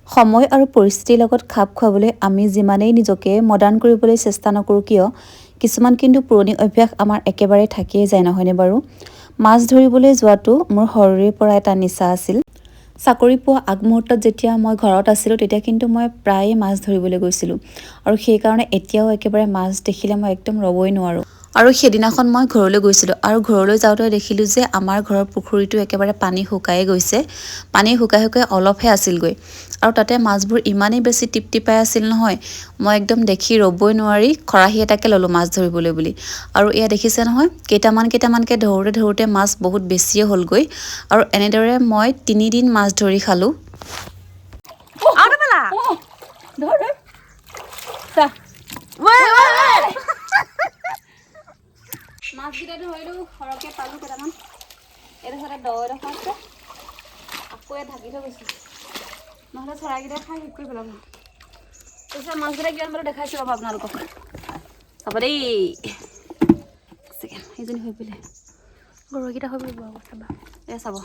সময় আৰু পৰিস্থিতিৰ লগত খাপ খুৱাবলৈ আমি যিমানেই নিজকে মডাৰ্ণ কৰিবলৈ চেষ্টা নকৰোঁ কিয় কিছুমান কিন্তু পুৰণি অভ্যাস আমাৰ একেবাৰে থাকিয়ে যায় নহয়নে বাৰু। মাছ ধৰিবলৈ যোৱাটো মোৰ সৰুৰে পৰা এটা নিচা আছিল। চাকৰি পোৱা আগমুহূৰ্তত যেতিয়া মই ঘৰত আছিলোঁ তেতিয়া কিন্তু মই প্ৰায়ে মাছ ধৰিবলৈ গৈছিলোঁ আৰু সেইকাৰণে এতিয়াও একেবাৰে মাছ দেখিলে মই একদম ৰ'বই নোৱাৰোঁ। আৰু সেইদিনাখন মই ঘৰলৈ গৈছিলোঁ আৰু ঘৰলৈ যাওঁতে দেখিলোঁ যে আমাৰ ঘৰৰ পুখুৰীটো একেবাৰে পানী শুকাই গৈছে। পানী শুকাই শুকাই অলপহে আছিলগৈ আৰু তাতে মাছবোৰ ইমানেই বেছি টিপটিপাই আছিল নহয়, মই একদম দেখি ৰ'বই নোৱাৰি খৰাহী এটাকে ল'লোঁ মাছ ধৰিবলৈ বুলি। আৰু এয়া দেখিছে নহয় কেইটামানকৈ ধৰোঁতে ধৰোঁতে মাছ বহুত বেছিয়ে হ'লগৈ আৰু এনেদৰে মই 3 দিন মাছ ধৰি খালোঁ। মাছকেইটা ধৰিলোঁ, সৰহকৈ পালোঁ কেইটামান। এইডোখৰতে দডোখৰ আছে, আকৌ ইয়াত ঢাকি থৈ গৈছোঁ নহ'লে চৰাইকেইটাই খাই শেষ কৰি পেলাব। তাৰপিছত মাছকেইটা কিমান পালোঁ দেখাইছোঁ ৰ'ব আপোনালোকক। চাব দেই, সেইজনী হৈ পেলাই গৰৈকেইটা হৈ পেলাব আকৌ চাবা। এই চাব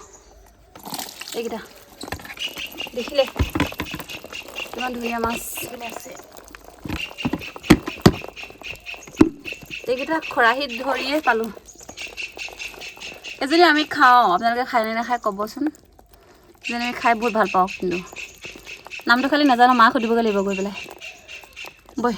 এইকেইটা দেখিলে কিমান ধুনীয়া মাছ আছে। এইকেইটা খৰাহীত ধৰিয়ে পালোঁ। এজনী আমি খাওঁ, আপোনালোকে খাই নে নাখায় ক'বচোন। যেনে আমি খাই বহুত ভাল পাওঁ, কিন্তু নামটো খালি নাজানো, মাক সুধিবগৈ লাগিব গৈ পেলাই। বৈ